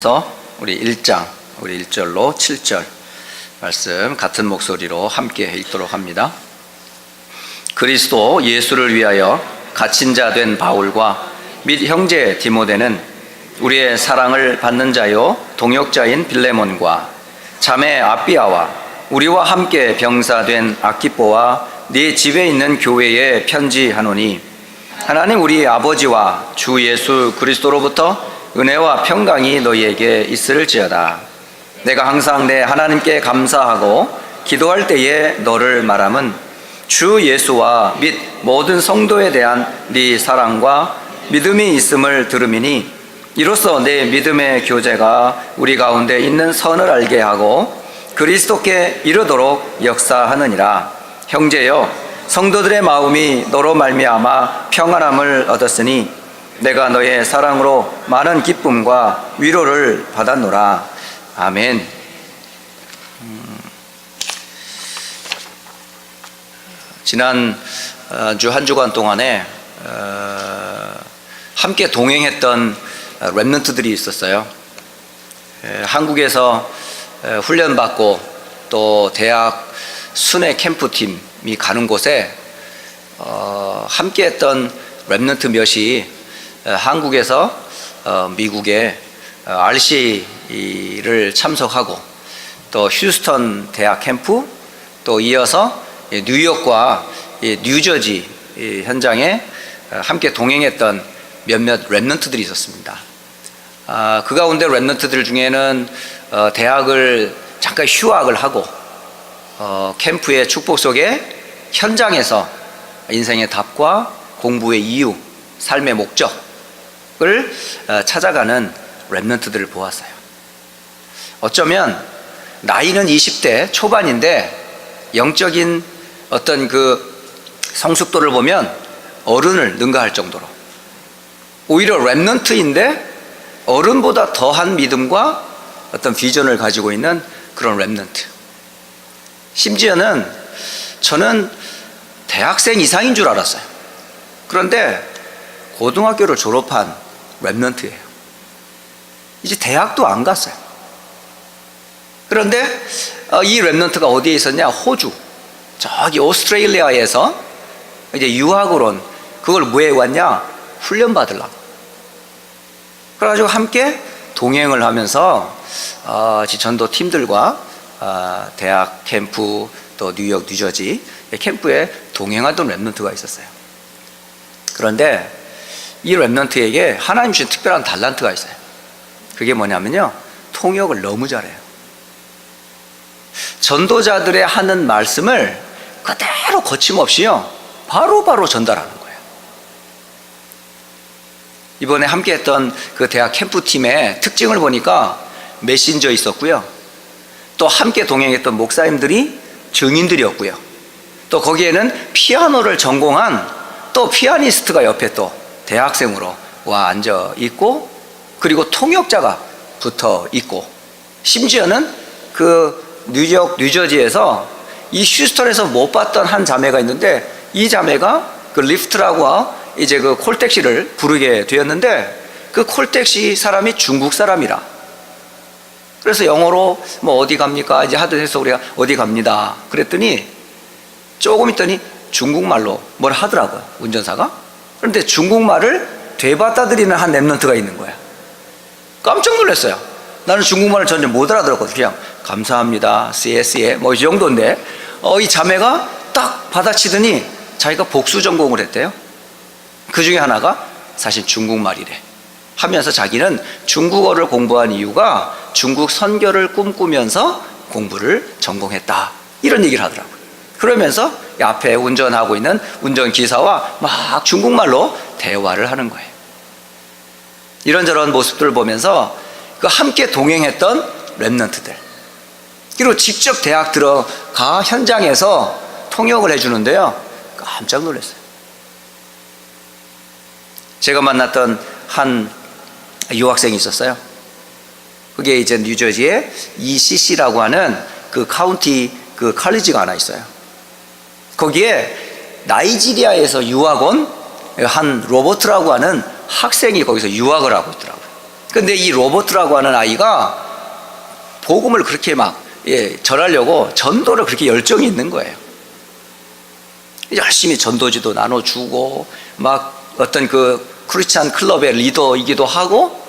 그래서 우리 1장, 우리 1절로 7절 말씀 같은 목소리로 함께 읽도록 합니다. 그리스도 예수를 위하여 갇힌 자 된 바울과 및 형제 디모데는 우리의 사랑을 받는 자요 동역자인 빌레몬과 자매 아비아와 우리와 함께 병사된 아키포와 네 집에 있는 교회에 편지하노니, 하나님 우리 아버지와 주 예수 그리스도로부터 은혜와 평강이 너희에게 있을지어다. 내가 항상 내 하나님께 감사하고 기도할 때에 너를 말함은 주 예수와 및 모든 성도에 대한 네 사랑과 믿음이 있음을 들음이니, 이로써 내 믿음의 교제가 우리 가운데 있는 선을 알게 하고 그리스도께 이르도록 역사하느니라. 형제여, 성도들의 마음이 너로 말미암아 평안함을 얻었으니 내가 너의 사랑으로 많은 기쁨과 위로를 받았노라. 아멘. 지난 주 한 주간 동안에 함께 동행했던 랩런트들이 있었어요. 한국에서 훈련받고 또 대학 순회 캠프팀이 가는 곳에 함께 했던 랩런트 몇이 한국에서 미국의 RC를 참석하고 또 휴스턴 대학 캠프, 또 이어서 뉴욕과 뉴저지 현장에 함께 동행했던 몇몇 랩런트들이 있었습니다. 그 가운데 랩런트들 중에는 대학을 잠깐 휴학을 하고 캠프의 축복 속에 현장에서 인생의 답과 공부의 이유, 삶의 목적을 찾아가는 랩런트들을 보았어요. 어쩌면 나이는 20대 초반인데 영적인 어떤 그 성숙도를 보면 어른을 능가할 정도로, 오히려 랩런트인데 어른보다 더한 믿음과 어떤 비전을 가지고 있는 그런 랩런트. 심지어는 저는 대학생 이상인 줄 알았어요. 그런데 고등학교를 졸업한 랩런트예요. 이제 대학도 안 갔어요. 그런데 이 랩런트가 어디에 있었냐? 호주, 저기 오스트레일리아에서 이제 유학을 온, 그걸 뭐에 왔냐? 훈련 받으려고. 그래가지고 함께 동행을 하면서 전도 팀들과 대학 캠프, 또 뉴욕, 뉴저지 캠프에 동행하던 랩런트가 있었어요. 그런데 이 랩런트에게 하나님 주신 특별한 달란트가 있어요. 그게 뭐냐면요, 통역을 너무 잘해요. 전도자들의 하는 말씀을 그대로 거침없이요 바로바로 전달하는 거예요. 이번에 함께 했던 그 대학 캠프팀의 특징을 보니까 메신저 있었고요, 또 함께 동행했던 목사님들이 증인들이었고요, 또 거기에는 피아노를 전공한 또 피아니스트가 옆에 또 대학생으로 와 앉아 있고, 그리고 통역자가 붙어 있고, 심지어는 그 뉴욕, 뉴저지에서 이 휴스턴에서 못 봤던 한 자매가 있는데, 이 자매가 그 리프트라고 이제 그 콜택시를 부르게 되었는데, 그 콜택시 사람이 중국 사람이라. 그래서 영어로 뭐 어디 갑니까? 이제 하도 해서 우리가 어디 갑니다. 그랬더니 조금 있더니 중국말로 뭘 하더라고요, 운전사가. 그런데 중국말을 되받아들이는 한 랩런트가 있는 거야. 깜짝 놀랐어요. 나는 중국말을 전혀 못 알아들었거든요. 그냥 감사합니다, CS에 뭐 이 정도인데 이 자매가 딱 받아치더니 자기가 복수 전공을 했대요. 그 중에 하나가 사실 중국말이래 하면서 자기는 중국어를 공부한 이유가 중국 선교를 꿈꾸면서 공부를 전공했다, 이런 얘기를 하더라고요. 그러면서 앞에 운전하고 있는 운전기사와 막 중국말로 대화를 하는 거예요. 이런저런 모습들을 보면서 그 함께 동행했던 랩런트들, 그리고 직접 대학 들어가 현장에서 통역을 해주는데요, 깜짝 놀랐어요. 제가 만났던 한 유학생이 있었어요. 그게 이제 뉴저지에 ECC라고 하는 그 카운티 그 칼리지가 하나 있어요. 거기에 나이지리아에서 유학 온 한 로버트라고 하는 학생이 거기서 유학을 하고 있더라고요. 근데 이 로버트라고 하는 아이가 복음을 그렇게 막 전하려고 전도를 그렇게 열정이 있는 거예요. 열심히 전도지도 나눠주고 막 어떤 그 크리스찬 클럽의 리더이기도 하고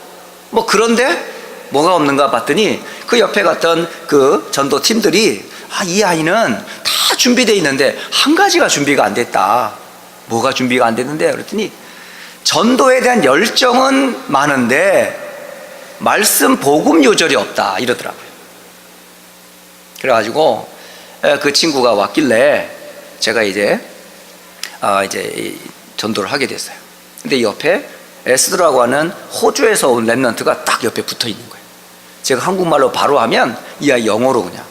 뭐 그런데 뭐가 없는가 봤더니 그 옆에 갔던 그 전도 팀들이 이 아이는 다 준비되어 있는데 한 가지가 준비가 안 됐다. 뭐가 준비가 안 됐는데 그랬더니 전도에 대한 열정은 많은데 말씀 복음 요절이 없다 이러더라고요. 그래가지고 그 친구가 왔길래 제가 이제 전도를 하게 됐어요. 근데 이 옆에 에스더라고 하는 호주에서 온 랩런트가 딱 옆에 붙어 있는 거예요. 제가 한국말로 바로 하면 이 아이 영어로 그냥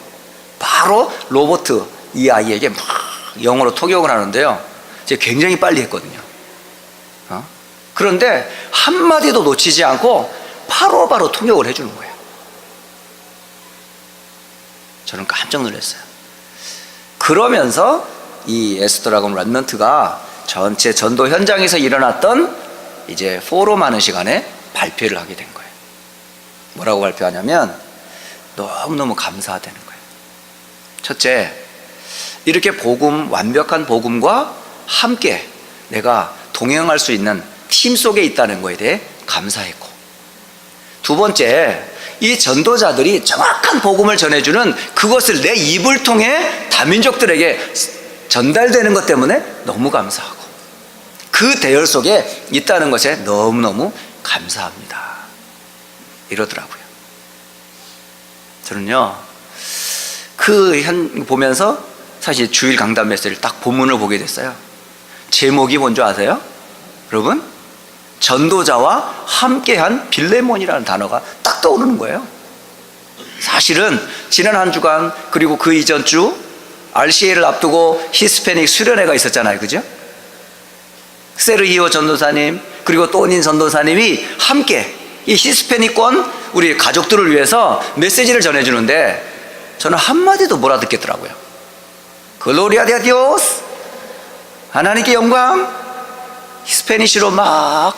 바로 로버트 이 아이에게 막 영어로 통역을 하는데요. 제가 굉장히 빨리 했거든요. 그런데 한마디도 놓치지 않고 바로바로 통역을 해주는 거예요. 저는 깜짝 놀랐어요. 그러면서 이 에스더라고 하는 랩런트가 전체 전도 현장에서 일어났던 이제 포럼하는 시간에 발표를 하게 된 거예요. 뭐라고 발표하냐면 너무너무 감사하다는 거예요. 첫째, 이렇게 완벽한 복음과 함께 내가 동행할 수 있는 팀 속에 있다는 거에 대해 감사했고, 두 번째, 이 전도자들이 정확한 복음을 전해주는 그것을 내 입을 통해 다민족들에게 전달되는 것 때문에 너무 감사하고, 그 대열 속에 있다는 것에 너무너무 감사합니다 이러더라고요. 저는요 보면서 사실 주일 강단 메시지를 딱 본문을 보게 됐어요. 제목이 뭔지 아세요? 여러분, 전도자와 함께한 빌레몬이라는 단어가 딱 떠오르는 거예요. 사실은 지난 한 주간 그리고 그 이전 주 RCA를 앞두고 히스패닉 수련회가 있었잖아요. 그죠? 세르히오 전도사님 그리고 또닌 전도사님이 함께 이 히스패닉권 우리 가족들을 위해서 메시지를 전해주는데 저는 한마디도 못 알아듣겠더라고요. 글로리아 데 디오스, 하나님께 영광, 히스패니시로 막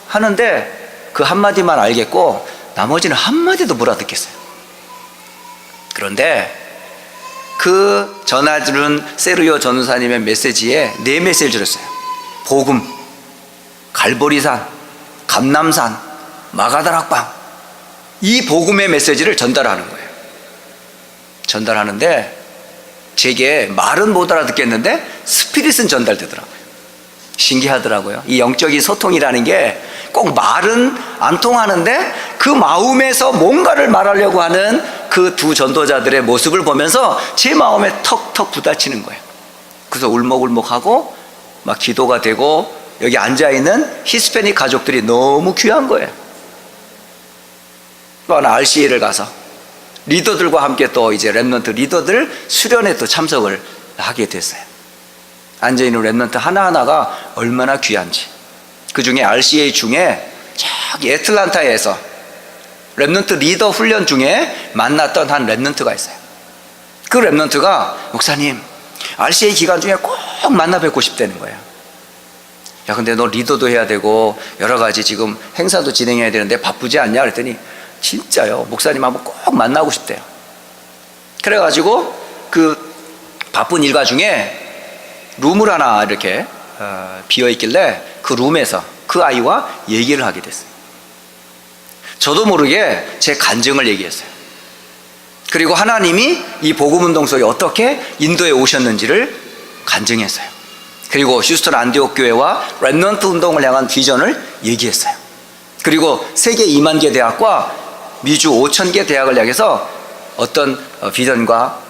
하는데 그 한마디만 알겠고 나머지는 한마디도 못 알아듣겠어요. 그런데 그 전해주는 세르히오 전도사님의 메시지에 네 메시지를 들었어요. 복음, 갈보리산, 감남산, 마가다락방, 이 복음의 메시지를 전달하는 거예요. 전달하는데 제게 말은 못 알아듣겠는데 스피릿은 전달되더라고요. 신기하더라고요. 이 영적인 소통이라는 게 꼭 말은 안 통하는데 그 마음에서 뭔가를 말하려고 하는 그 두 전도자들의 모습을 보면서 제 마음에 턱턱 부딪히는 거예요. 그래서 울먹울먹하고 막 기도가 되고, 여기 앉아있는 히스패닉 가족들이 너무 귀한 거예요. 또 하나 RCA를 가서 리더들과 함께 또 이제 랩런트 리더들 수련회 또 참석을 하게 됐어요. 앉아있는 랩런트 하나하나가 얼마나 귀한지. 그 중에 RCA 중에 저기 애틀란타에서 랩런트 리더 훈련 중에 만났던 한 랩런트가 있어요. 그 랩런트가 목사님 RCA 기간 중에 꼭 만나 뵙고 싶다는 거예요. 야, 근데 너 리더도 해야 되고 여러 가지 지금 행사도 진행해야 되는데 바쁘지 않냐 그랬더니 진짜요, 목사님하고 꼭 만나고 싶대요. 그래가지고 그 바쁜 일과 중에 룸을 하나 이렇게 비어있길래 그 룸에서 그 아이와 얘기를 하게 됐어요. 저도 모르게 제 간증을 얘기했어요. 그리고 하나님이 이 복음운동 속에 어떻게 인도에 오셨는지를 간증했어요. 그리고 휴스턴 안디옥 교회와 랩넌트 운동을 향한 비전을 얘기했어요. 그리고 세계 2만 개 대학과 미주 5천 개 대학을 향해서 어떤 비전과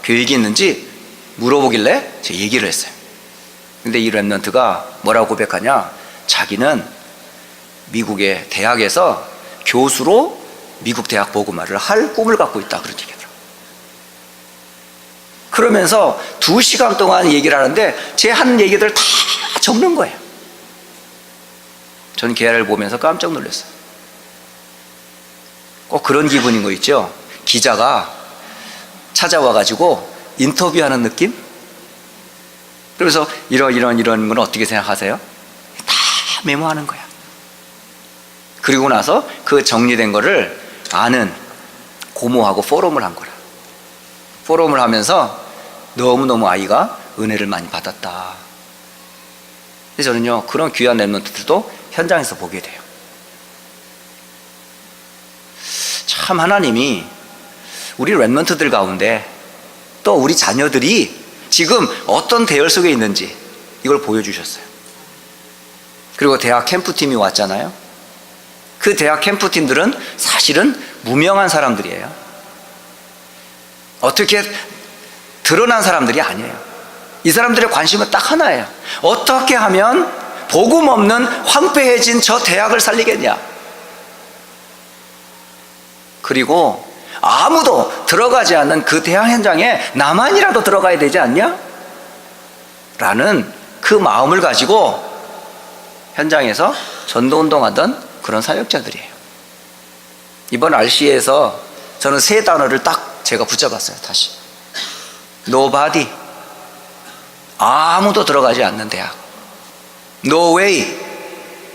계획이 있는지 물어보길래 제가 얘기를 했어요. 근데 이 랩넌트가 뭐라고 고백하냐, 자기는 미국의 대학에서 교수로 미국 대학 복음화를 할 꿈을 갖고 있다, 그런 얘기더라고요. 그러면서 2시간 동안 얘기를 하는데 제 한 얘기들 다 적는 거예요. 저는 걔를 보면서 깜짝 놀랐어요. 꼭 그런 기분인 거 있죠? 기자가 찾아와가지고 인터뷰하는 느낌? 그래서 이런 건 어떻게 생각하세요? 다 메모하는 거야. 그리고 나서 그 정리된 거를 아는 고모하고 포럼을 한 거라. 포럼을 하면서 너무너무 아이가 은혜를 많이 받았다. 그래서 저는요, 그런 귀한 랩런트들도 현장에서 보게 돼요. 참 하나님이 우리 랩런트들 가운데 또 우리 자녀들이 지금 어떤 대열 속에 있는지 이걸 보여주셨어요. 그리고 대학 캠프팀이 왔잖아요. 그 대학 캠프팀들은 사실은 무명한 사람들이에요. 어떻게 드러난 사람들이 아니에요. 이 사람들의 관심은 딱 하나예요. 어떻게 하면 복음 없는 황폐해진 저 대학을 살리겠냐. 그리고 아무도 들어가지 않는 그 대학 현장에 나만이라도 들어가야 되지 않냐? 라는 그 마음을 가지고 현장에서 전도운동하던 그런 사역자들이에요. 이번 RC에서 저는 세 단어를 딱 제가 붙잡았어요. 다시 Nobody, 아무도 들어가지 않는 대학. No way,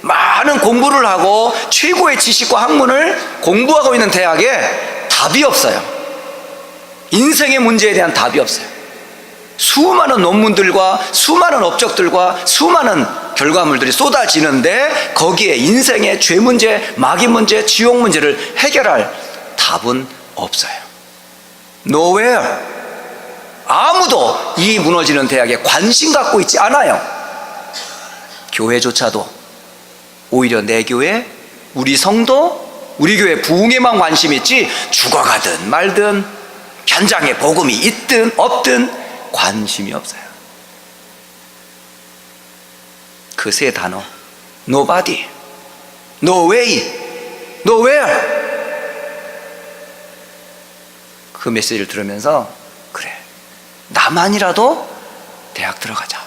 많은 공부를 하고 최고의 지식과 학문을 공부하고 있는 대학에 답이 없어요. 인생의 문제에 대한 답이 없어요. 수많은 논문들과 수많은 업적들과 수많은 결과물들이 쏟아지는데 거기에 인생의 죄 문제, 마귀 문제, 지옥 문제를 해결할 답은 없어요. Nowhere. 아무도 이 무너지는 대학에 관심 갖고 있지 않아요. 교회조차도 오히려 내 교회, 우리 성도, 우리 교회 부흥에만 관심 있지 죽어가든 말든 현장에 복음이 있든 없든 관심이 없어요. 그 세 단어 Nobody, No way, Nowhere. 그 메시지를 들으면서 그래, 나만이라도 대학 들어가자.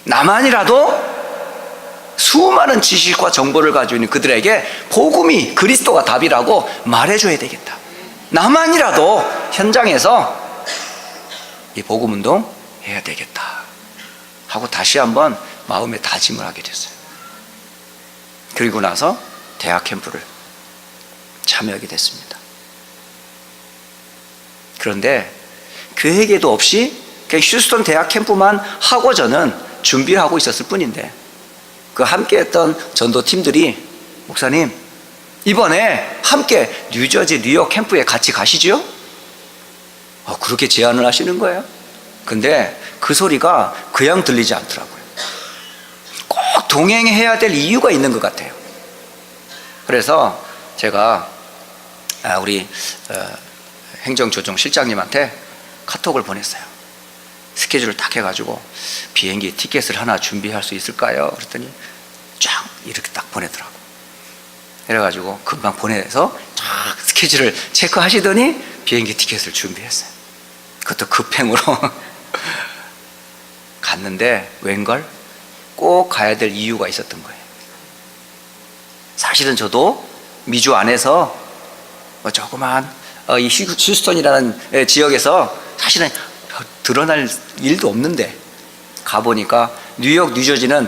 나만이라도 수많은 지식과 정보를 가지고 있는 그들에게 복음이 그리스도가 답이라고 말해줘야 되겠다. 나만이라도 현장에서 이 복음 운동 해야 되겠다 하고 다시 한번 마음에 다짐을 하게 됐어요. 그리고 나서 대학 캠프를 참여하게 됐습니다. 그런데 계획에도 없이 그냥 휴스턴 대학 캠프만 하고 저는 준비를 하고 있었을 뿐인데 그 함께 했던 전도팀들이 목사님 이번에 함께 뉴저지 뉴욕 캠프에 같이 가시죠? 그렇게 제안을 하시는 거예요. 근데 그 소리가 그냥 들리지 않더라고요. 꼭 동행해야 될 이유가 있는 것 같아요. 그래서 제가 우리 행정조정실장님한테 카톡을 보냈어요. 스케줄을 딱 해가지고 비행기 티켓을 하나 준비할 수 있을까요? 그랬더니 쫙 이렇게 딱 보내더라고. 그래가지고 금방 보내서 쫙 스케줄을 체크하시더니 비행기 티켓을 준비했어요. 그것도 급행으로 갔는데 웬걸 꼭 가야 될 이유가 있었던 거예요. 사실은 저도 미주 안에서 조그만 이 휴스턴이라는 지역에서 사실은 드러날 일도 없는데 가보니까 뉴욕, 뉴저지는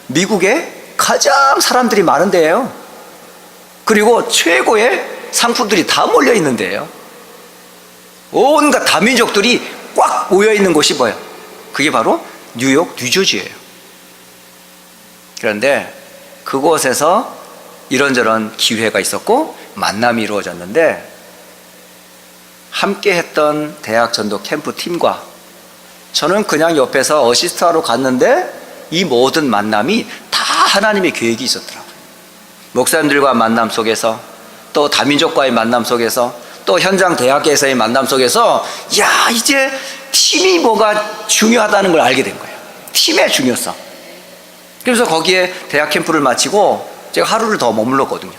미국에 가장 사람들이 많은 데예요. 그리고 최고의 상품들이 다 몰려 있는 데예요. 온갖 다민족들이 꽉 모여 있는 곳이 뭐예요? 그게 바로 뉴욕, 뉴저지예요. 그런데 그곳에서 이런저런 기회가 있었고 만남이 이루어졌는데 함께 했던 대학 전도 캠프 팀과 저는 그냥 옆에서 어시스트하러 갔는데 이 모든 만남이 다 하나님의 계획이 있었더라고요. 목사님들과 만남 속에서 또 다민족과의 만남 속에서 또 현장 대학에서의 만남 속에서 야 이제 팀이 뭐가 중요하다는 걸 알게 된 거예요. 팀의 중요성. 그래서 거기에 대학 캠프를 마치고 제가 하루를 더 머물렀거든요.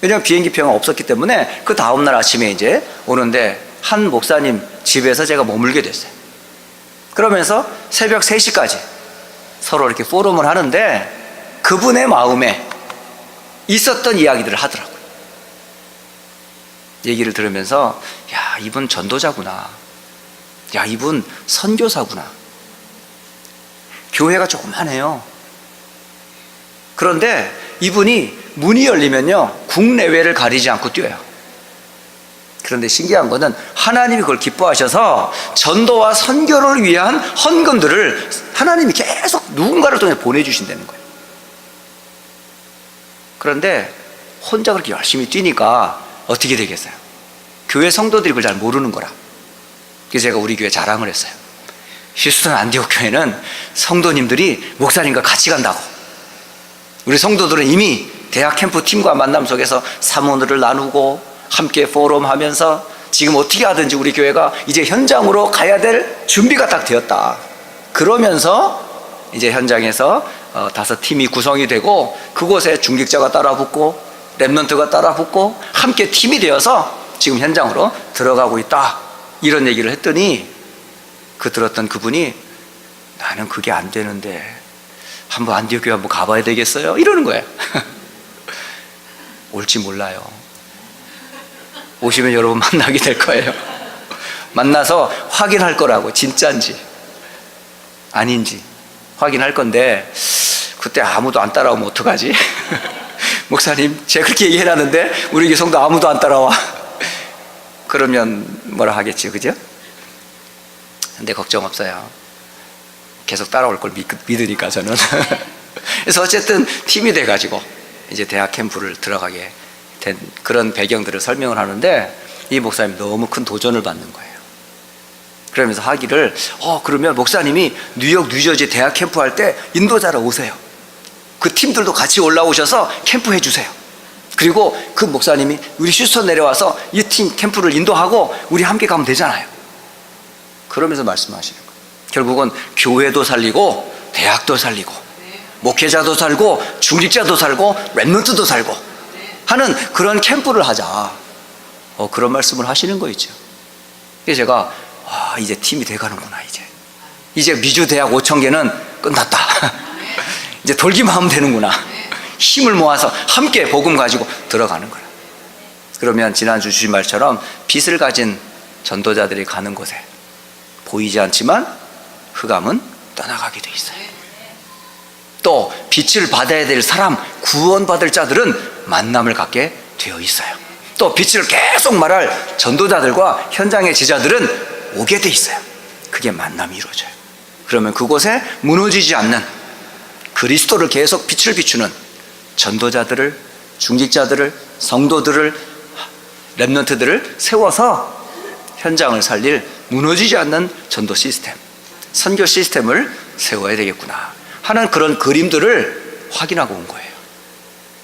왜냐하면 비행기 표가 없었기 때문에 그 다음날 아침에 이제 오는데 한 목사님 집에서 제가 머물게 됐어요. 그러면서 새벽 3시까지 서로 이렇게 포럼을 하는데 그분의 마음에 있었던 이야기들을 하더라고요. 얘기를 들으면서 야 이분 전도자구나, 야 이분 선교사구나. 교회가 조그만해요. 그런데 이분이 문이 열리면요, 국내외를 가리지 않고 뛰어요. 그런데 신기한 거는 하나님이 그걸 기뻐하셔서 전도와 선교를 위한 헌금들을 하나님이 계속 누군가를 통해 보내주신다는 거예요. 그런데 혼자 그렇게 열심히 뛰니까 어떻게 되겠어요? 교회 성도들이 그걸 잘 모르는 거라. 그래서 제가 우리 교회 자랑을 했어요. 휴스턴 안디옥 교회는 성도님들이 목사님과 같이 간다고. 우리 성도들은 이미 대학 캠프 팀과 만남 속에서 사모를 나누고 함께 포럼하면서 지금 어떻게 하든지 우리 교회가 이제 현장으로 가야 될 준비가 딱 되었다. 그러면서 이제 현장에서 5팀이 구성이 되고 그곳에 중직자가 따라붙고 랩런트가 따라붙고 함께 팀이 되어서 지금 현장으로 들어가고 있다. 이런 얘기를 했더니 들었던 그분이 나는 그게 안 되는데 한번 안디옥 교회 한번 가봐야 되겠어요? 이러는 거예요. 올지 몰라요. 오시면 여러분 만나게 될 거예요. 만나서 확인할 거라고. 진짜인지 아닌지 확인할 건데 그때 아무도 안 따라오면 어떡하지? 목사님 제가 그렇게 얘기해놨는데 우리 교회 성도 아무도 안 따라와. 그러면 뭐라 하겠지, 그죠? 근데 걱정 없어요. 계속 따라올 걸 믿으니까 저는. 그래서 어쨌든 팀이 돼가지고 이제 대학 캠프를 들어가게 된 그런 배경들을 설명을 하는데 이 목사님이 너무 큰 도전을 받는 거예요. 그러면서 하기를 그러면 목사님이 뉴욕, 뉴저지 대학 캠프 할 때 인도자로 오세요. 그 팀들도 같이 올라오셔서 캠프 해주세요. 그리고 그 목사님이 우리 휴스턴 내려와서 이 팀 캠프를 인도하고 우리 함께 가면 되잖아요. 그러면서 말씀하시는 거예요. 결국은 교회도 살리고 대학도 살리고 목회자도 살고 중직자도 살고 랩런트도 살고 하는 그런 캠프를 하자. 그런 말씀을 하시는 거 있죠. 그래서 제가 이제 팀이 돼가는구나. 이제 미주 대학 5,000개는 끝났다. 이제 돌기만 하면 되는구나. 힘을 모아서 함께 복음 가지고 들어가는 거야. 그러면 지난주 주신 말처럼 빛을 가진 전도자들이 가는 곳에 보이지 않지만 흑암은 떠나가게 돼 있어요. 또 빛을 받아야 될 사람, 구원받을 자들은 만남을 갖게 되어 있어요. 또 빛을 계속 말할 전도자들과 현장의 제자들은 오게 돼 있어요. 그게 만남이 이루어져요. 그러면 그곳에 무너지지 않는 그리스도를 계속 빛을 비추는 전도자들을, 중직자들을, 성도들을, 랩런트들을 세워서 현장을 살릴 무너지지 않는 전도 시스템, 선교 시스템을 세워야 되겠구나 하는 그런 그림들을 확인하고 온 거예요.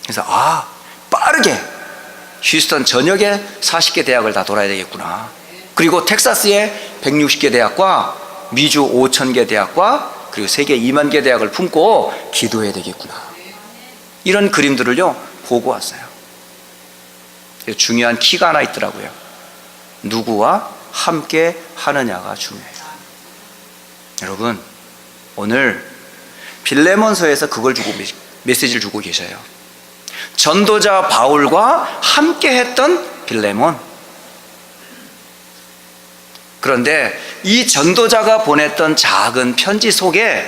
그래서 빠르게 휴스턴 전역에 40개 대학을 다 돌아야 되겠구나. 그리고 텍사스에 160개 대학과 미주 5,000개 대학과 그리고 세계 2만 개 대학을 품고 기도해야 되겠구나. 이런 그림들을요 보고 왔어요. 중요한 키가 하나 있더라고요. 누구와 함께 하느냐가 중요해요. 여러분, 오늘 빌레몬서에서 그걸 주고 메시지를 주고 계셔요. 전도자 바울과 함께 했던 빌레몬. 그런데 이 전도자가 보냈던 작은 편지 속에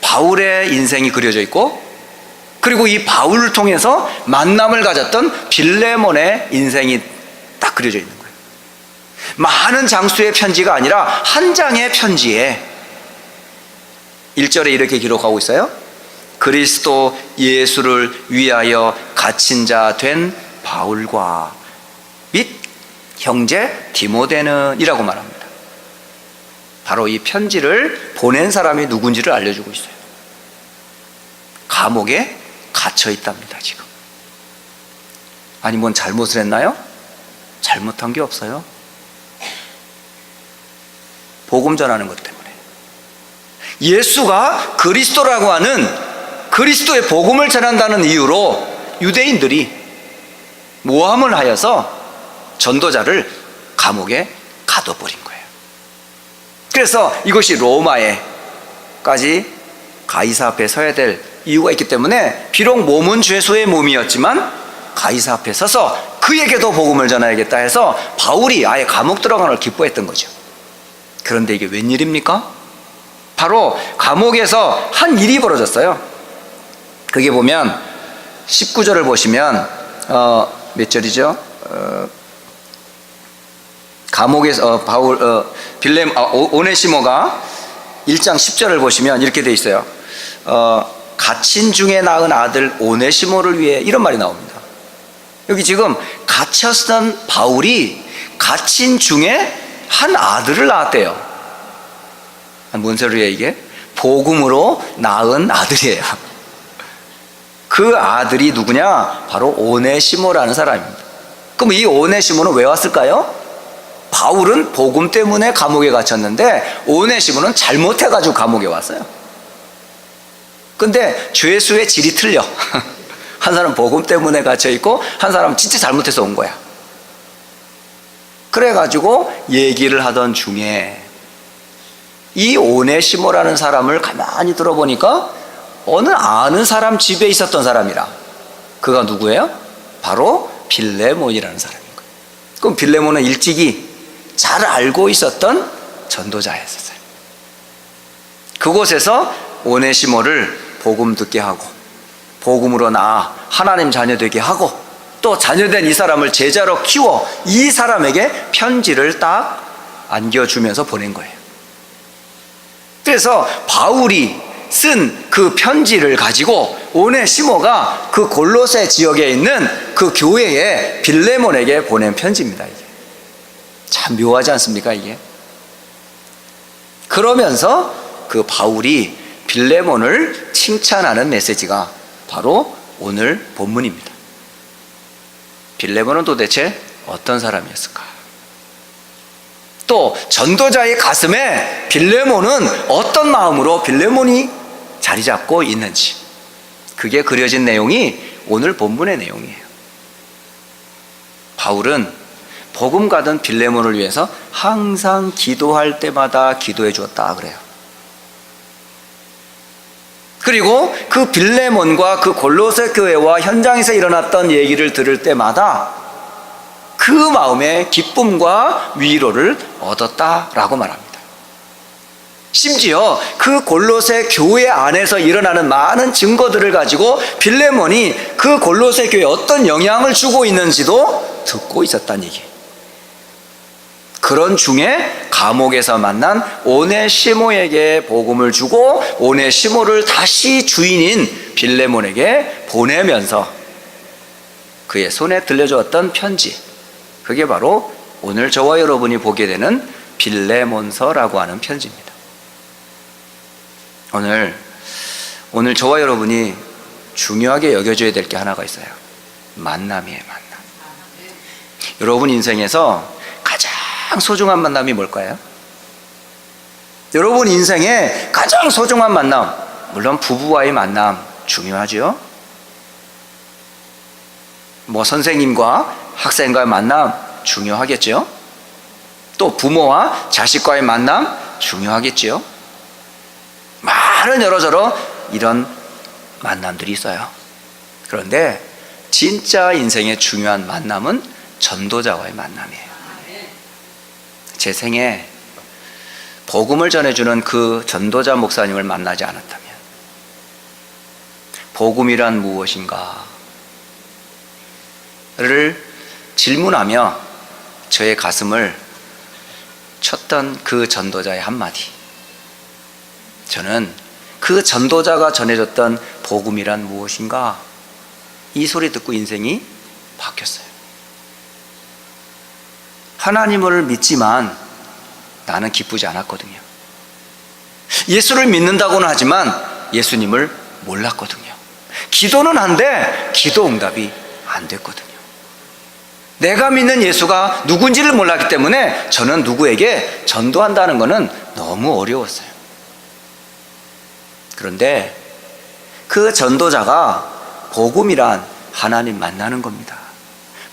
바울의 인생이 그려져 있고, 그리고 이 바울을 통해서 만남을 가졌던 빌레몬의 인생이 딱 그려져 있는 거예요. 많은 장수의 편지가 아니라 한 장의 편지에 1절에 이렇게 기록하고 있어요. 그리스도 예수를 위하여 갇힌 자 된 바울과 및 형제 디모데는 이라고 말합니다. 바로 이 편지를 보낸 사람이 누군지를 알려주고 있어요. 감옥에 갇혀 있답니다. 지금. 아니 뭔 잘못을 했나요? 잘못한 게 없어요. 복음 전하는 것 때문에. 예수가 그리스도라고 하는 그리스도의 복음을 전한다는 이유로 유대인들이 모함을 하여서 전도자를 감옥에 가둬버린 거예요. 그래서 이것이 로마에까지 가이사 앞에 서야 될 이유가 있기 때문에 비록 몸은 죄수의 몸이었지만 가이사 앞에 서서 그에게도 복음을 전해야겠다 해서 바울이 아예 감옥 들어가는 걸 기뻐했던 거죠. 그런데 이게 웬일입니까? 바로 감옥에서 한 일이 벌어졌어요. 그게 보면 19절을 보시면 몇 절이죠? 감옥에서 오네시모가 1장 10절을 보시면 이렇게 돼 있어요. 갇힌 중에 낳은 아들 오네시모를 위해, 이런 말이 나옵니다. 여기 지금 갇혔던 바울이 갇힌 중에 한 아들을 낳았대요. 뭔 소리예요 이게? 복음으로 낳은 아들이에요. 그 아들이 누구냐? 바로 오네시모라는 사람입니다. 그럼 이 오네시모는 왜 왔을까요? 바울은 복음 때문에 감옥에 갇혔는데 오네시모는 잘못해가지고 감옥에 왔어요. 근데 죄수의 질이 틀려. 한 사람 복음 때문에 갇혀있고 한 사람은 진짜 잘못해서 온 거야. 그래가지고 얘기를 하던 중에 이 오네시모라는 사람을 가만히 들어보니까 어느 아는 사람 집에 있었던 사람이라. 그가 누구예요? 바로 빌레몬이라는 사람인 거예요. 그럼 빌레몬은 일찍이 잘 알고 있었던 전도자였어요. 그곳에서 오네시모를 복음 듣게 하고 복음으로 낳아 하나님 자녀 되게 하고 또 자녀된 이 사람을 제자로 키워 이 사람에게 편지를 딱 안겨주면서 보낸 거예요. 그래서 바울이 쓴 그 편지를 가지고 오네시모가 그 골로새 지역에 있는 그 교회에 빌레몬에게 보낸 편지입니다. 이게 참 묘하지 않습니까? 이게 그러면서 그 바울이 빌레몬을 칭찬하는 메시지가 바로 오늘 본문입니다. 빌레몬은 도대체 어떤 사람이었을까? 또 전도자의 가슴에 빌레몬은 어떤 마음으로 빌레몬이 자리 잡고 있는지, 그게 그려진 내용이 오늘 본문의 내용이에요. 바울은 복음 가던 빌레몬을 위해서 항상 기도할 때마다 기도해 주었다 그래요. 그리고 그 빌레몬과 그 골로새 교회와 현장에서 일어났던 얘기를 들을 때마다 그 마음에 기쁨과 위로를 얻었다라고 말합니다. 심지어 그 골로새 교회 안에서 일어나는 많은 증거들을 가지고 빌레몬이 그 골로새 교회에 어떤 영향을 주고 있는지도 듣고 있었다는 얘기예요. 그런 중에 감옥에서 만난 오네시모에게 복음을 주고 오네시모를 다시 주인인 빌레몬에게 보내면서 그의 손에 들려주었던 편지, 그게 바로 오늘 저와 여러분이 보게 되는 빌레몬서라고 하는 편지입니다. 오늘 저와 여러분이 중요하게 여겨줘야 될 게 하나가 있어요. 만남이에요. 만남. 여러분 인생에서 가장 소중한 만남이 뭘까요? 여러분 인생의 가장 소중한 만남, 물론 부부와의 만남 중요하죠. 선생님과 학생과의 만남 중요하겠죠. 또 부모와 자식과의 만남 중요하겠죠. 많은 여러저러 이런 만남들이 있어요. 그런데 진짜 인생의 중요한 만남은 전도자와의 만남이에요. 제 생에 복음을 전해주는 그 전도자 목사님을 만나지 않았다면 복음이란 무엇인가 를 질문하며 저의 가슴을 쳤던 그 전도자의 한마디, 저는 그 전도자가 전해줬던 복음이란 무엇인가, 이 소리 듣고 인생이 바뀌었어요. 하나님을 믿지만 나는 기쁘지 않았거든요. 예수를 믿는다고는 하지만 예수님을 몰랐거든요. 기도는 한데 기도 응답이 안 됐거든요. 내가 믿는 예수가 누군지를 몰랐기 때문에 저는 누구에게 전도한다는 것은 너무 어려웠어요. 그런데 그 전도자가 복음이란 하나님 만나는 겁니다.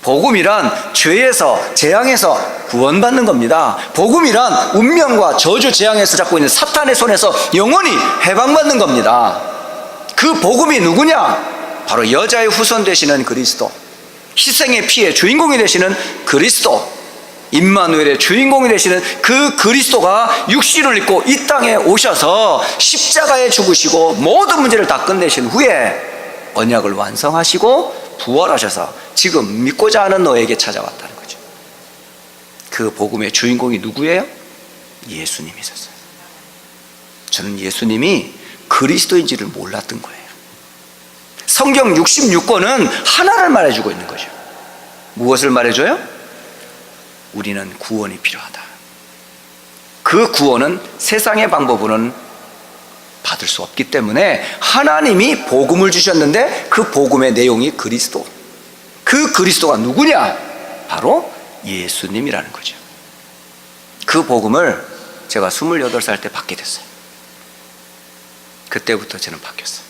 복음이란 죄에서 재앙에서 구원받는 겁니다. 복음이란 운명과 저주 재앙에서 잡고 있는 사탄의 손에서 영원히 해방받는 겁니다. 그 복음이 누구냐? 바로 여자의 후손 되시는 그리스도, 희생의 피의 주인공이 되시는 그리스도, 임마누엘의 주인공이 되시는 그 그리스도가 육신을 입고 이 땅에 오셔서 십자가에 죽으시고 모든 문제를 다 끝내신 후에 언약을 완성하시고 부활하셔서 지금 믿고자 하는 너에게 찾아왔다는 거죠. 그 복음의 주인공이 누구예요? 예수님이셨어요. 저는 예수님이 그리스도인지를 몰랐던 거예요. 성경 66권은 하나를 말해주고 있는 거죠. 무엇을 말해줘요? 우리는 구원이 필요하다. 그 구원은 세상의 방법으로는 받을 수 없기 때문에 하나님이 복음을 주셨는데 그 복음의 내용이 그리스도. 그 그리스도가 누구냐? 바로 예수님이라는 거죠. 그 복음을 제가 28살 때 받게 됐어요. 그때부터 저는 바뀌었어요.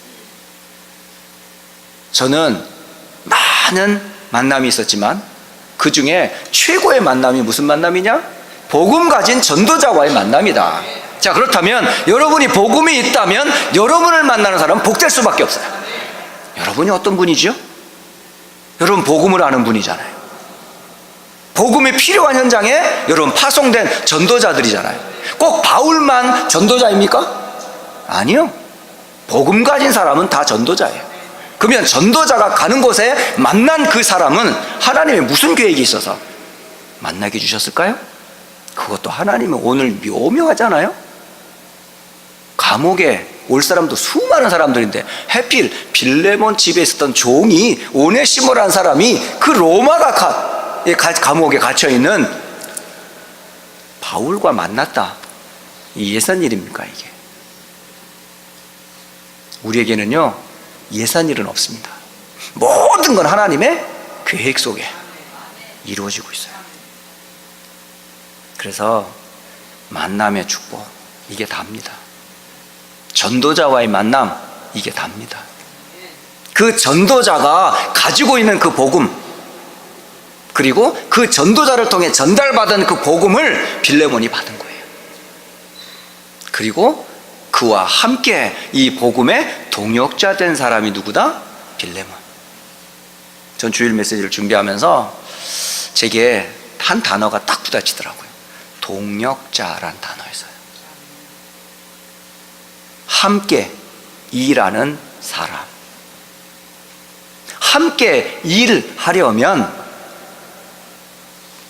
저는 많은 만남이 있었지만 그 중에 최고의 만남이 무슨 만남이냐? 복음 가진 전도자와의 만남이다. 자, 그렇다면 여러분이 복음이 있다면 여러분을 만나는 사람은 복될 수밖에 없어요. 여러분이 어떤 분이죠? 여러분 복음을 아는 분이잖아요. 복음이 필요한 현장에 여러분 파송된 전도자들이잖아요. 꼭 바울만 전도자입니까? 아니요. 복음 가진 사람은 다 전도자예요. 그러면 전도자가 가는 곳에 만난 그 사람은 하나님의 무슨 계획이 있어서 만나게 주셨을까요? 그것도 하나님은 오늘 묘묘하잖아요. 감옥에 올 사람도 수많은 사람들인데 하필 빌레몬 집에 있었던 종이 오네시모라는 사람이 그 로마가 감옥에 갇혀있는 바울과 만났다. 이 예산 일입니까 이게? 우리에게는요 예산 일은 없습니다. 모든 건 하나님의 계획 속에 이루어지고 있어요. 그래서 만남의 축복 이게 답니다. 전도자와의 만남 이게 답니다. 그 전도자가 가지고 있는 그 복음, 그리고 그 전도자를 통해 전달받은 그 복음을 빌레몬이 받은 거예요. 그리고 그와 함께 이 복음의 동역자 된 사람이 누구다? 빌레몬. 전 주일 메시지를 준비하면서 제게 한 단어가 딱 부딪히더라고요. 동역자란 단어였어요. 함께 일하는 사람. 함께 일하려면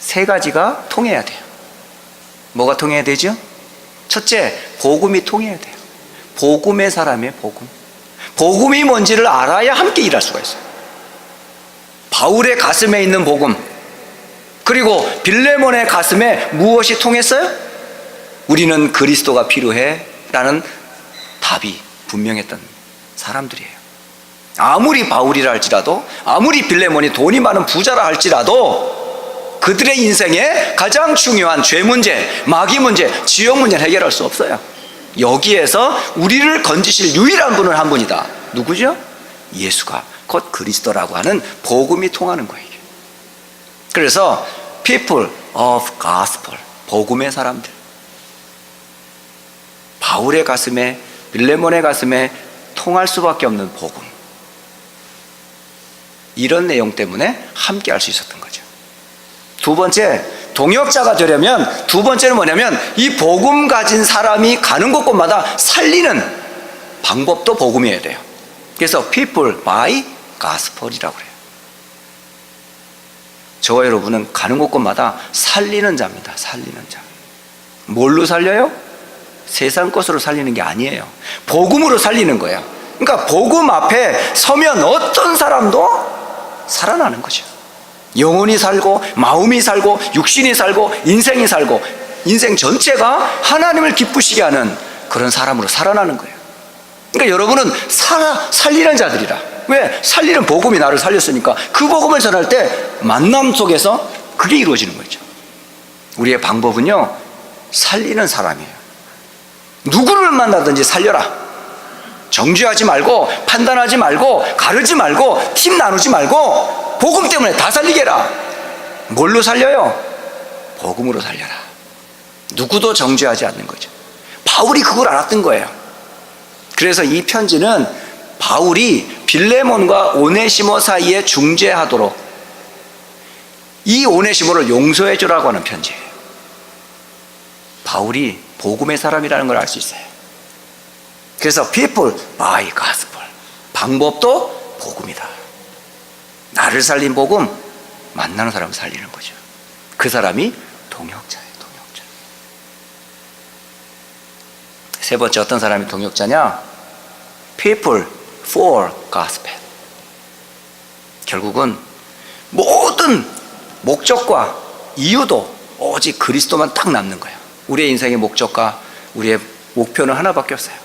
세 가지가 통해야 돼요. 뭐가 통해야 되죠? 첫째, 복음이 통해야 돼요. 복음의 사람의 복음. 복음이 뭔지를 알아야 함께 일할 수가 있어요. 바울의 가슴에 있는 복음, 그리고 빌레몬의 가슴에 무엇이 통했어요? 우리는 그리스도가 필요해 라는 답이 분명했던 사람들이에요. 아무리 바울이라 할지라도, 아무리 빌레몬이 돈이 많은 부자라 할지라도 그들의 인생에 가장 중요한 죄 문제, 마귀 문제, 지옥 문제는 해결할 수 없어요. 여기에서 우리를 건지실 유일한 분은 한 분이다. 누구죠? 예수가 곧 그리스도라고 하는 복음이 통하는 거예요. 그래서 people of gospel, 복음의 사람들. 바울의 가슴에, 빌레몬의 가슴에 통할 수밖에 없는 복음. 이런 내용 때문에 함께 할 수 있었던 거죠. 두 번째, 동역자가 되려면 두 번째는 뭐냐면 이 복음 가진 사람이 가는 곳곳마다 살리는 방법도 복음이어야 돼요. 그래서 people by gospel이라고 그래요. 저와 여러분은 가는 곳곳마다 살리는 자입니다. 살리는 자. 뭘로 살려요? 세상 것으로 살리는 게 아니에요. 복음으로 살리는 거예요. 그러니까 복음 앞에 서면 어떤 사람도 살아나는 거죠. 영혼이 살고 마음이 살고 육신이 살고 인생이 살고 인생 전체가 하나님을 기쁘시게 하는 그런 사람으로 살아나는 거예요. 그러니까 여러분은 살리는 자들이라. 왜? 살리는 복음이 나를 살렸으니까 그 복음을 전할 때 만남 속에서 그게 이루어지는 거죠. 우리의 방법은요, 살리는 사람이에요. 누구를 만나든지 살려라. 정죄하지 말고, 판단하지 말고, 가르지 말고, 팀 나누지 말고 복음 때문에 다 살리게 해라. 뭘로 살려요? 복음으로 살려라. 누구도 정죄하지 않는 거죠. 바울이 그걸 알았던 거예요. 그래서 이 편지는 바울이 빌레몬과 오네시모 사이에 중재하도록 이 오네시모를 용서해 주라고 하는 편지예요. 바울이 복음의 사람이라는 걸 알 수 있어요. 그래서 people by gospel, 방법도 복음이다. 나를 살린 복음, 만나는 사람을 살리는 거죠. 그 사람이 동역자예요. 동역자. 세 번째, 어떤 사람이 동역자냐? People for Gospel. 결국은 모든 목적과 이유도 오직 그리스도만 딱 남는 거예요. 우리의 인생의 목적과 우리의 목표는 하나밖에 없어요.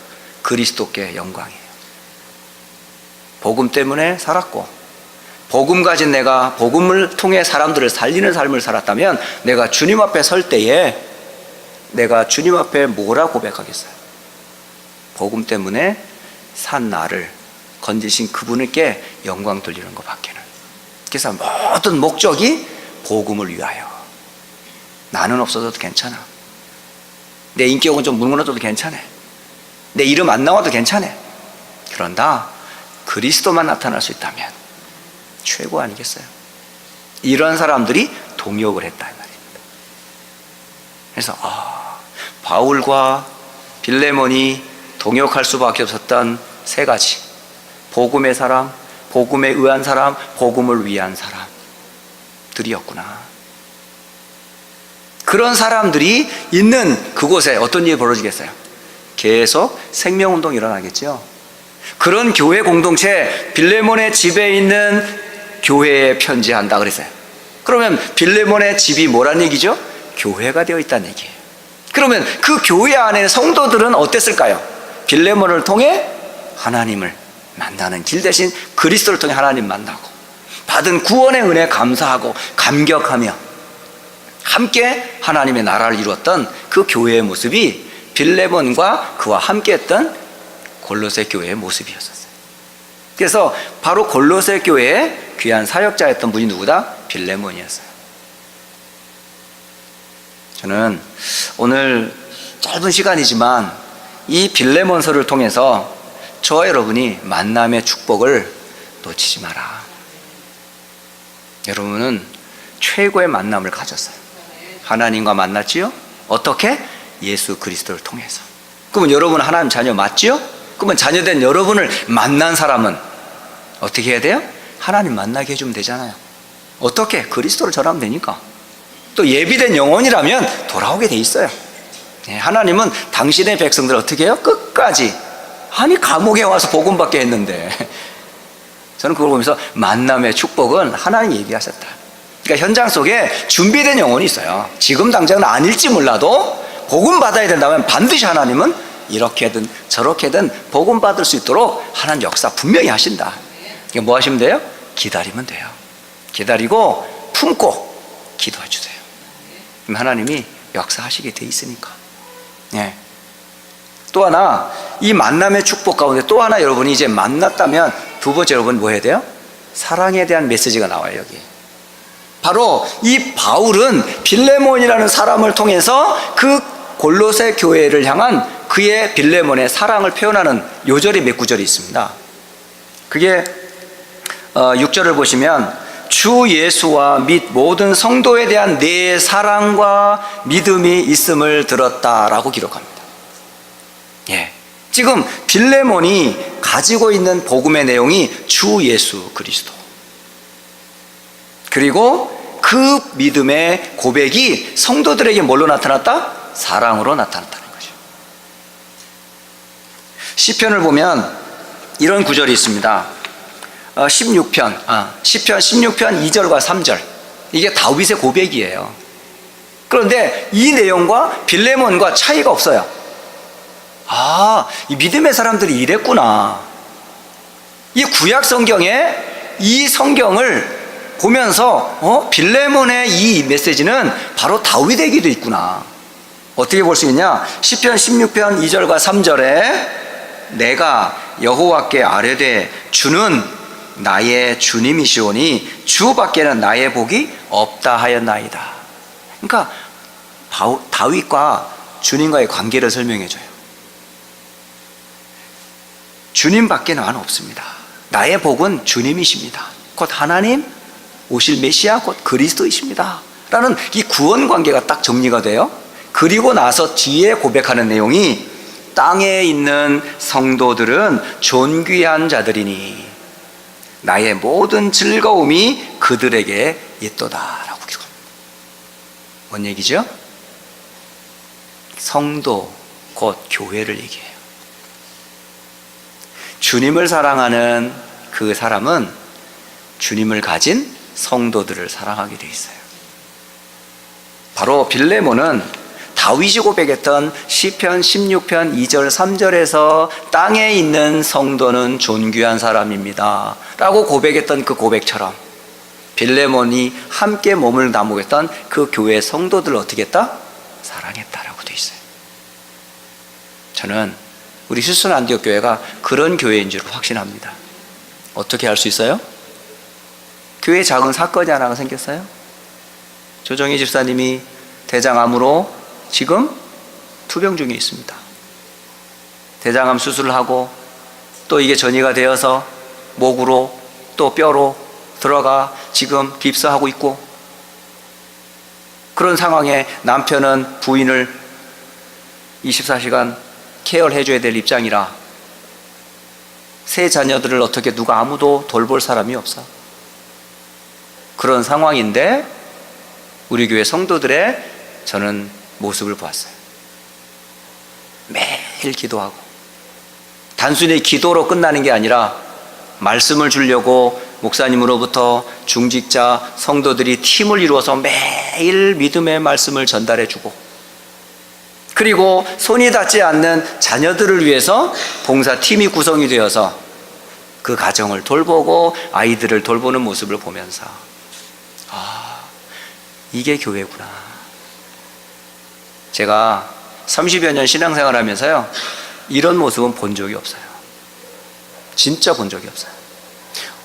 그리스도께 영광이에요. 복음 때문에 살았고, 복음 가진 내가 복음을 통해 사람들을 살리는 삶을 살았다면 내가 주님 앞에 설 때에 내가 주님 앞에 뭐라 고백하겠어요? 복음 때문에 산 나를 건지신 그분께 영광 돌리는 것밖에는. 그래서 모든 목적이 복음을 위하여. 나는 없어져도 괜찮아. 내 인격은 좀 무너져도 괜찮아. 내 이름 안 나와도 괜찮아. 그런다 그리스도만 나타날 수 있다면 최고 아니겠어요? 이런 사람들이 동역을 했다 이 말입니다. 그래서 바울과 빌레몬이 동역할 수밖에 없었던 세 가지: 복음의 사람, 복음에 의한 사람, 복음을 위한 사람들이었구나. 그런 사람들이 있는 그곳에 어떤 일이 벌어지겠어요? 계속 생명운동이 일어나겠죠. 그런 교회 공동체, 빌레몬의 집에 있는 교회에 편지한다 그랬어요. 그러면 빌레몬의 집이 뭐란 얘기죠? 교회가 되어 있다는 얘기예요. 그러면 그 교회 안에 성도들은 어땠을까요? 빌레몬을 통해 하나님을 만나는 길 대신 그리스도를 통해 하나님 만나고 받은 구원의 은혜에 감사하고 감격하며 함께 하나님의 나라를 이루었던 그 교회의 모습이 빌레몬과 그와 함께했던 골로새 교회의 모습이었어요. 그래서 바로 골로새 교회의 귀한 사역자였던 분이 누구다? 빌레몬이었어요. 저는 오늘 짧은 시간이지만 이 빌레몬서를 통해서 저와 여러분이 만남의 축복을 놓치지 마라. 여러분은 최고의 만남을 가졌어요. 하나님과 만났지요? 어떻게? 예수 그리스도를 통해서. 그러면 여러분 하나님 자녀 맞지요? 그러면 자녀된 여러분을 만난 사람은 어떻게 해야 돼요? 하나님 만나게 해주면 되잖아요. 어떻게? 그리스도를 전하면 되니까. 또 예비된 영혼이라면 돌아오게 돼 있어요. 하나님은 당신의 백성들 어떻게 해요? 끝까지. 아니 감옥에 와서 복음 받게 했는데. 저는 그걸 보면서 만남의 축복은 하나님이 얘기하셨다. 그러니까 현장 속에 준비된 영혼이 있어요. 지금 당장은 아닐지 몰라도 복음 받아야 된다면 반드시 하나님은 이렇게든 저렇게든 복음 받을 수 있도록 하나님 역사 분명히 하신다. 그러니까 뭐 하시면 돼요? 기다리면 돼요. 기다리고 품고 기도해 주세요. 그럼 하나님이 역사하시게 돼 있으니까. 예. 또 하나, 이 만남의 축복 가운데 또 하나 여러분이 이제 만났다면 두 번째 여러분 뭐 해야 돼요? 사랑에 대한 메시지가 나와요. 여기 바로 이 바울은 빌레몬이라는 사람을 통해서 그 골로새 교회를 향한 그의 빌레몬의 사랑을 표현하는 요절이 몇 구절이 있습니다. 그게 6절을 보시면 주 예수와 및 모든 성도에 대한 내 사랑과 믿음이 있음을 들었다라고 기록합니다. 예. 지금 빌레몬이 가지고 있는 복음의 내용이 주 예수 그리스도, 그리고 그 믿음의 고백이 성도들에게 뭘로 나타났다? 사랑으로 나타났다는 거죠. 시편을 보면 이런 구절이 있습니다. 16편 16편 2절과 3절. 이게 다윗의 고백이에요. 그런데 이 내용과 빌레몬과 차이가 없어요. 이 믿음의 사람들이 이랬구나. 이 구약 성경에 이 성경을 보면서 빌레몬의 이 메시지는 바로 다윗의 기도 있구나. 어떻게 볼 수 있냐? 시편 16편 2절과 3절에 내가 여호와께 아뢰되 주는 나의 주님이시오니 주밖에는 나의 복이 없다 하였나이다. 그러니까 다윗과 주님과의 관계를 설명해줘요. 주님밖에 나는 없습니다. 나의 복은 주님이십니다. 곧 하나님, 오실 메시아, 곧 그리스도이십니다. 라는 이 구원 관계가 딱 정리가 돼요. 그리고 나서 뒤에 고백하는 내용이 땅에 있는 성도들은 존귀한 자들이니 나의 모든 즐거움이 그들에게 있도다라고 기록합니다. 뭔 얘기죠? 성도 곧 교회를 얘기해요. 주님을 사랑하는 그 사람은 주님을 가진 성도들을 사랑하게 돼 있어요. 바로 빌레몬은 다윗이 고백했던 시편 16편 2절 3절에서 땅에 있는 성도는 존귀한 사람입니다 라고 고백했던 그 고백처럼 빌레몬이 함께 몸을 나누겠던 그 교회 성도들을 어떻게 했다? 사랑했다라고 돼 있어요. 저는 우리 휴스턴 안디옥 교회가 그런 교회인 줄 확신합니다. 어떻게 할 수 있어요? 교회에 작은 사건이 하나가 생겼어요. 조정희 집사님이 대장암으로 지금 투병 중에 있습니다. 대장암 수술을 하고 또 이게 전이가 되어서 목으로 또 뼈로 들어가 지금 깁스하고 있고, 그런 상황에 남편은 부인을 24시간 케어를 해줘야 될 입장이라 세 자녀들을 어떻게 누가 아무도 돌볼 사람이 없어. 그런 상황인데 우리 교회 성도들의 저는 모습을 보았어요. 매일 기도하고, 단순히 기도로 끝나는 게 아니라 말씀을 주려고 목사님으로부터 중직자 성도들이 팀을 이루어서 매일 믿음의 말씀을 전달해 주고, 그리고 손이 닿지 않는 자녀들을 위해서 봉사팀이 구성이 되어서 그 가정을 돌보고 아이들을 돌보는 모습을 보면서 이게 교회구나. 제가 30여 년 신앙생활 하면서요, 이런 모습은 본 적이 없어요. 진짜 본 적이 없어요.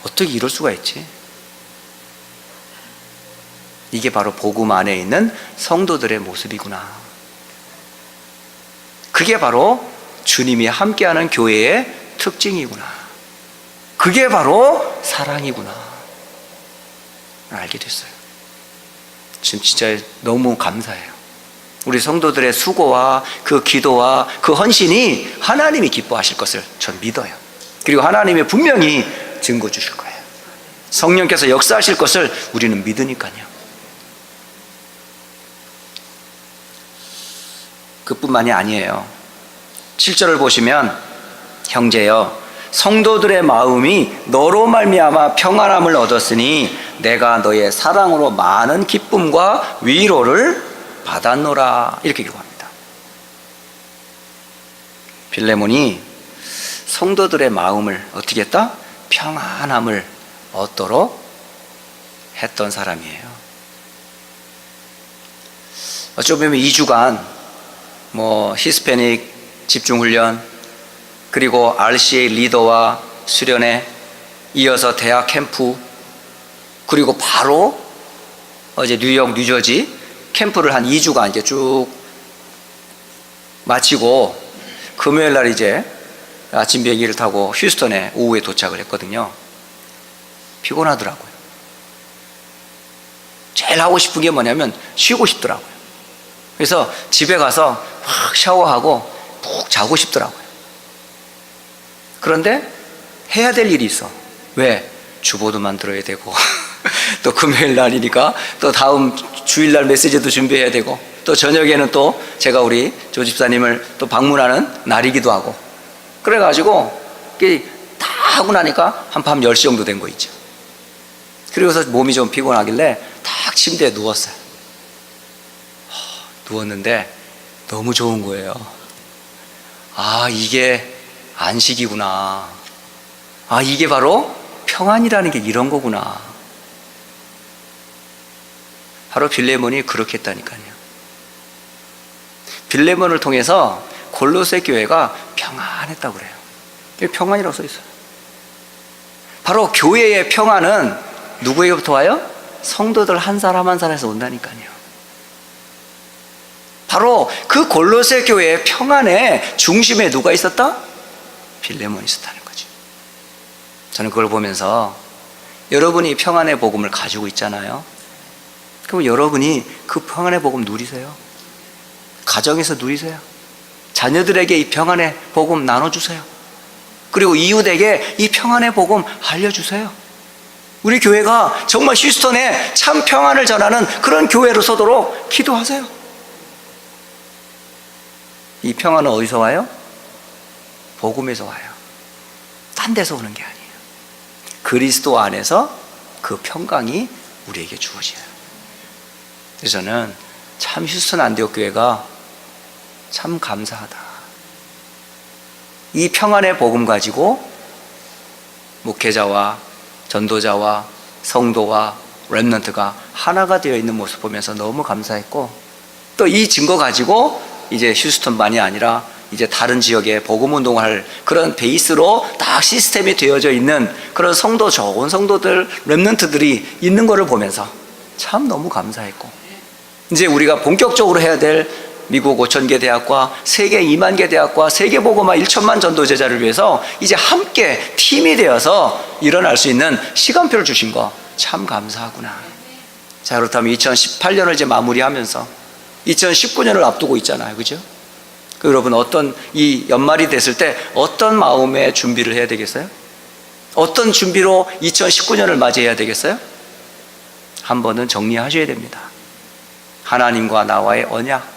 어떻게 이럴 수가 있지? 이게 바로 복음 안에 있는 성도들의 모습이구나. 그게 바로 주님이 함께하는 교회의 특징이구나. 그게 바로 사랑이구나 알게 됐어요. 지금 진짜 너무 감사해요. 우리 성도들의 수고와 그 기도와 그 헌신이 하나님이 기뻐하실 것을 전 믿어요. 그리고 하나님이 분명히 증거 주실 거예요. 성령께서 역사하실 것을 우리는 믿으니까요. 그뿐만이 아니에요. 7절을 보시면, 형제여 성도들의 마음이 너로 말미암아 평안함을 얻었으니 내가 너의 사랑으로 많은 기쁨과 위로를 받았노라, 이렇게 기록합니다. 빌레몬이 성도들의 마음을 어떻게 했다? 평안함을 얻도록 했던 사람이에요. 어쩌 보면 2주간 히스패닉 집중훈련, 그리고 RCA 리더와 수련회, 이어서 대학 캠프, 그리고 바로 어제 뉴욕, 뉴저지 캠프를 한 2주간 이제 쭉 마치고 금요일 날 이제 아침 비행기를 타고 휴스턴에 오후에 도착을 했거든요. 피곤하더라고요. 제일 하고 싶은 게 뭐냐면 쉬고 싶더라고요. 그래서 집에 가서 확 샤워하고 푹 자고 싶더라고요. 그런데 해야 될 일이 있어. 왜? 주보도 만들어야 되고 또 금요일 날이니까 또 다음 주일날 메시지도 준비해야 되고, 또 저녁에는 또 제가 우리 조 집사님을 또 방문하는 날이기도 하고, 그래가지고 다 하고 나니까 한 밤 10시 정도 된 거 있죠. 그리고서 몸이 좀 피곤하길래 딱 침대에 누웠어요. 누웠는데 너무 좋은 거예요. 이게 안식이구나. 이게 바로 평안이라는 게 이런 거구나. 바로 빌레몬이 그렇게 했다니까요. 빌레몬을 통해서 골로새 교회가 평안했다고 그래요. 평안이라고 써 있어요. 바로 교회의 평안은 누구에게부터 와요? 성도들 한 사람 한 사람에서 온다니까요. 바로 그 골로새 교회의 평안의 중심에 누가 있었다? 빌레몬이 있었다는 거죠. 저는 그걸 보면서 여러분이 평안의 복음을 가지고 있잖아요. 그럼 여러분이 그 평안의 복음 누리세요. 가정에서 누리세요. 자녀들에게 이 평안의 복음 나눠주세요. 그리고 이웃에게 이 평안의 복음 알려주세요. 우리 교회가 정말 휴스턴에 참 평안을 전하는 그런 교회로 서도록 기도하세요. 이 평안은 어디서 와요? 복음에서 와요. 딴 데서 오는 게 아니에요. 그리스도 안에서 그 평강이 우리에게 주어져요. 그래서 저는 참 휴스턴 안디옥 교회가 참 감사하다. 이 평안의 복음 가지고 목회자와 전도자와 성도와 렘넌트가 하나가 되어 있는 모습 보면서 너무 감사했고, 또 이 증거 가지고 이제 휴스턴만이 아니라 이제 다른 지역에 복음 운동할 그런 베이스로 딱 시스템이 되어져 있는 그런 성도, 좋은 성도들, 렘넌트들이 있는 것을 보면서 참 너무 감사했고, 이제 우리가 본격적으로 해야 될 미국 5,000개 대학과 세계 2만 개 대학과 세계 복음화 1천만 전도 제자를 위해서 이제 함께 팀이 되어서 일어날 수 있는 시간표를 주신 거 참 감사하구나. 자, 그렇다면 2018년을 이제 마무리하면서 2019년을 앞두고 있잖아요, 그죠? 여러분, 어떤 이 연말이 됐을 때 어떤 마음의 준비를 해야 되겠어요? 어떤 준비로 2019년을 맞이해야 되겠어요? 한 번은 정리하셔야 됩니다. 하나님과 나와의 언약,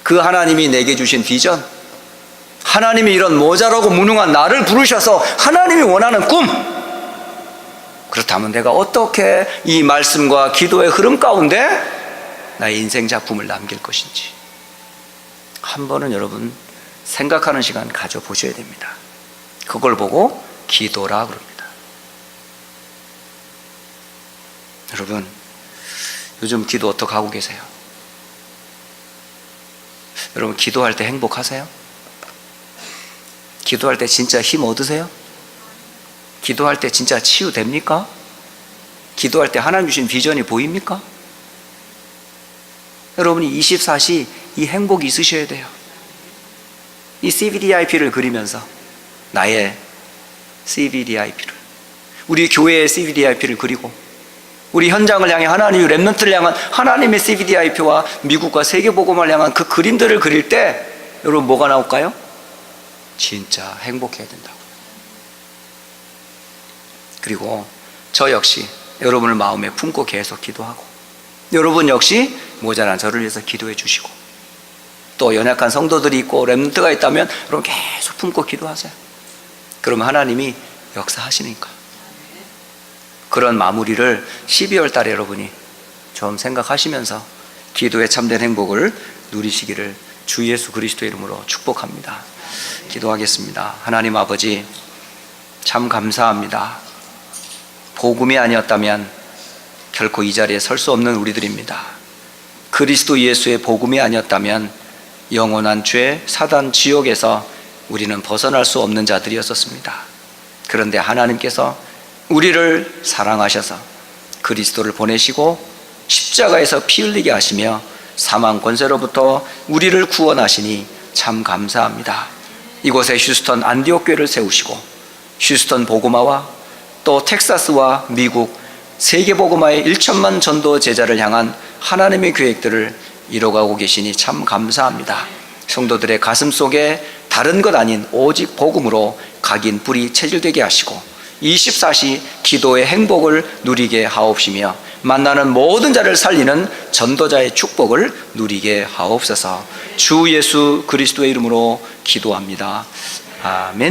그 하나님이 내게 주신 비전, 하나님이 이런 모자라고 무능한 나를 부르셔서 하나님이 원하는 꿈, 그렇다면 내가 어떻게 이 말씀과 기도의 흐름 가운데 나의 인생 작품을 남길 것인지 한 번은 여러분 생각하는 시간 가져보셔야 됩니다. 그걸 보고 기도라 그럽니다. 여러분, 요즘 기도 어떻게 하고 계세요? 여러분, 기도할 때 행복하세요? 기도할 때 진짜 힘 얻으세요? 기도할 때 진짜 치유됩니까? 기도할 때 하나님 주신 비전이 보입니까? 여러분이 24시 이 행복이 있으셔야 돼요. 이 CVDIP를 그리면서 나의 CVDIP를, 우리 교회의 CVDIP를 그리고 우리 현장을 향해 하나님의 렘넌트를 향한 하나님의 CVDIP와 미국과 세계복음을 향한 그 그림들을 그릴 때 여러분 뭐가 나올까요? 진짜 행복해야 된다고. 그리고 저 역시 여러분을 마음에 품고 계속 기도하고, 여러분 역시 모자란 저를 위해서 기도해 주시고, 또 연약한 성도들이 있고 렘넌트가 있다면 여러분 계속 품고 기도하세요. 그러면 하나님이 역사하시니까. 그런 마무리를 12월 달에 여러분이 좀 생각하시면서 기도의 참된 행복을 누리시기를 주 예수 그리스도의 이름으로 축복합니다. 기도하겠습니다. 하나님 아버지, 참 감사합니다. 복음이 아니었다면 결코 이 자리에 설 수 없는 우리들입니다. 그리스도 예수의 복음이 아니었다면 영원한 죄, 사단, 지옥에서 우리는 벗어날 수 없는 자들이었었습니다. 그런데 하나님께서 우리를 사랑하셔서 그리스도를 보내시고 십자가에서 피 흘리게 하시며 사망 권세로부터 우리를 구원하시니 참 감사합니다. 이곳에 휴스턴 안디옥 교회를 세우시고 휴스턴 복음화와 또 텍사스와 미국 세계 복음화의 1천만 전도 제자를 향한 하나님의 계획들을 이뤄가고 계시니 참 감사합니다. 성도들의 가슴 속에 다른 것 아닌 오직 복음으로 각인 뿌리 체질되게 하시고 24시 기도의 행복을 누리게 하옵시며 만나는 모든 자를 살리는 전도자의 축복을 누리게 하옵소서. 주 예수 그리스도의 이름으로 기도합니다. 아멘.